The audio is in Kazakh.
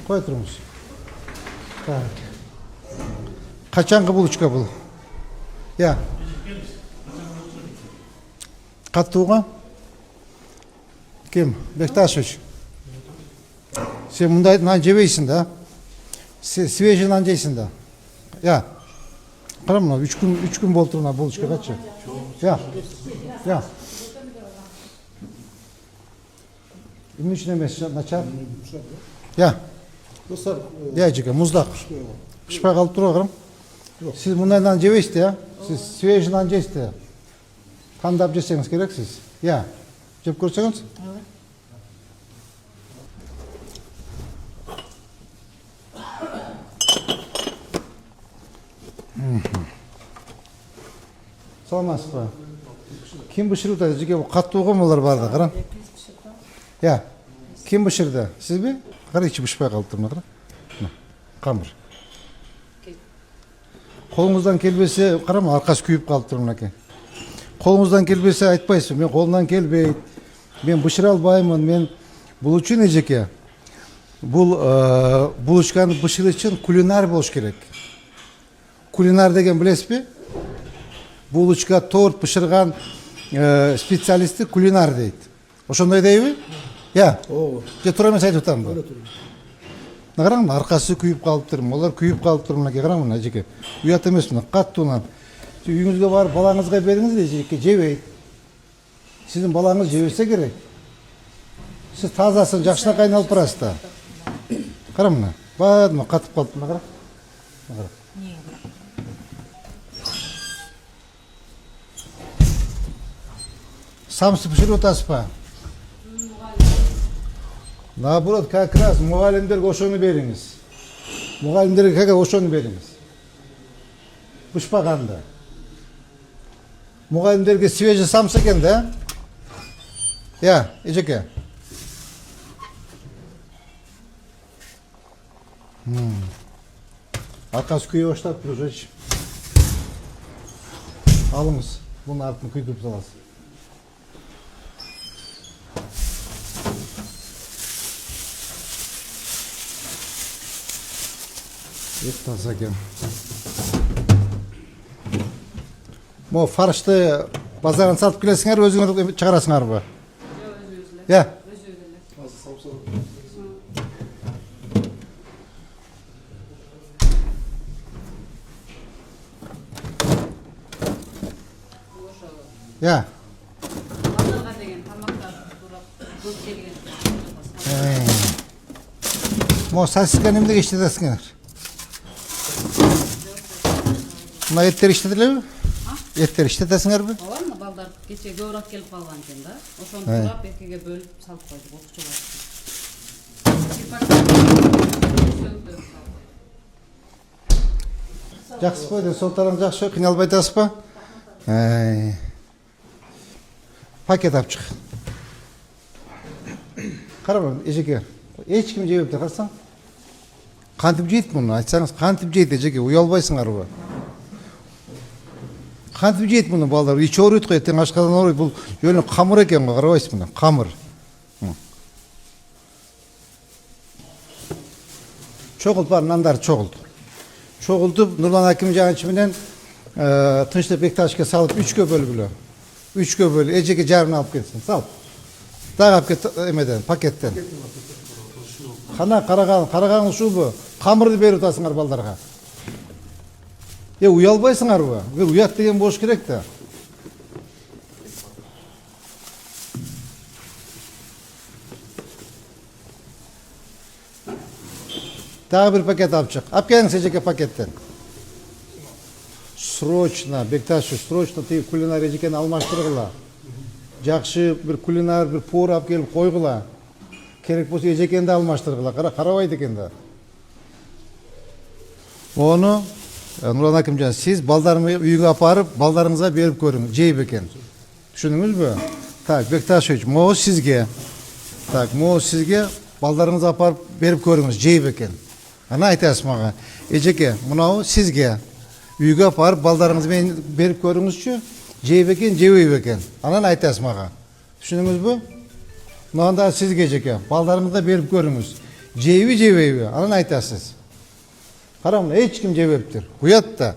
Қой тұрыңыз. Так. Қачанғы булочка бұл? Я. Қаттуға? Кем? Бекташевич. Сен мұндай нан жебейсің да? Свежий нан жейсің да? Я. Қарам мына 3 күн болды мына булочка қачы? Я. Я. Именно үшін емес, начар? Я. Я, жеке, мұздақ. Пішпай қалып тұр ғырым? Сіз мұндай нан жебейсіз, я? Сіз свежий нан жейсіз. Қандап жесеңіз керек сіз? Я. Жеп көрсеңіз? Саламатсыз ба? Кім пішіруді? Жеке қатты оғым олар барды, қарам? Я. Кім пішірді? Сіз бе? Қара іші пішпай қалып тұрмы, қара? Қамыр. Қолыңыздан келбесе, қарам, арқасы күйіп қалып тұрмын, әке. Қолыңыздан келбесе айтпайсың, мен қолымдан келбейді, мен пішіре албаймын, мен бұл үшін жеке. Бұл булочканы пішіру үшін кулинар болуш керек. Кулинар деген білесіз бе? Булочка, торт пішірған специалисті кулинар дейді. Ошондай дейбі? Я. Же тура емес айтып жатам ба? Қараңыз, арқасы күйіп қалып тұрмын, олар күйіп қалып тұрмын, қараңыз, жеке. Ұят емес мына, қатты ұнап. Үйіңізге барып балаңызға беріңіз де жеке жебейді. Сіздің балаңыз жебесе керек. Сіз тазасын, жақшына қайналып тұрасыз да. Қара мына, бадыма қатып қалып мына, қара. Самсы пішіріп отасыз ба? Наоборот, как раз мұғалімдерге ошоны беріңіз. Мұғалімдерге как раз ошоны беріңіз. Пышпағанда. Мұғалімдерге свежий самсы екен, да? Я, ежеке. Арқасы күйе баштап тұр, жөш. Алыңыз, бұның артын күйдіп саласыз. Ет таза екен. Мо фаршты базардан сатып келесіңер, өзіңіз шығарасыңар ба? Я. Я. Мо сосиска немдеге иштетесіңер? Мына еттер иштетіле бі? Еттер иштетесіңер бі? Олар ма балдар кеше көбірек келіп қалған екен да. Ошоны турап екіге бөліп салып қойдық, оқытуға. Жақсы қойды, сол тарың жақсы, қиналбай айтасыз ба? Пакет алып шық. Қарап, ежеке, ешкім жебепті, қарсаң? Қантып жейді мұны, айтсаңыз, қантып жейді, ежеке, ұялбайсыңар ба? Қантып жейді мұны балдар, ичі орайды қой, ертең ашқадан орайды, бұл жөлін қамыр екен ғой, қарабайсыз мұны, қамыр. Чоғылды бар, нандар чоғылды. Чоғылды Нұрлан Аким жағаншыменен Тыншты Бекташевке салып 3-ке бөлгілі. 3-ке бөлі, ежеке жарын алып кетсін, салып. Дағы алып кет, емеден, пакеттен. Қана қараған шу бұ, қамырды беріп тасыңар балдарға. Ұялбайсыңар ба? Ұят деген бош керек та. Тағы бір пакет алып шық. Алып келіңіз ежеке пакеттен. Срочно, Бекташев, срочно ты кулинар ежекені алмаштырғыла. Жақшы бір кулинар, бір повар алып келіп қойғыла. Керек болса ежекенді алмаштырғыла. Қарабайды екенді. Оны Нұрлан Акимжан, сіз балдарымы үйге апарып, балдарыңызға беріп көріңіз, жейіп екен. Түшініңіз бі? Так, Бекташевич, моғыз сізге. Так, моғыз сізге балдарыңызға апарып беріп көріңіз, жейіп екен. Ана айтасыз маға. Ежеке, мұнау сізге. Үйге апарып, балдарыңызбен беріп көріңіз үші, жейіп екен, жейіп екен. Анан айтасыз маға. Түшініңіз бі? Мұнда сізге ежеке, балдарыңызға беріп көріңіз, жейби жебейби анан айтасыз. Кара мына эч ким жебептир. Уят да.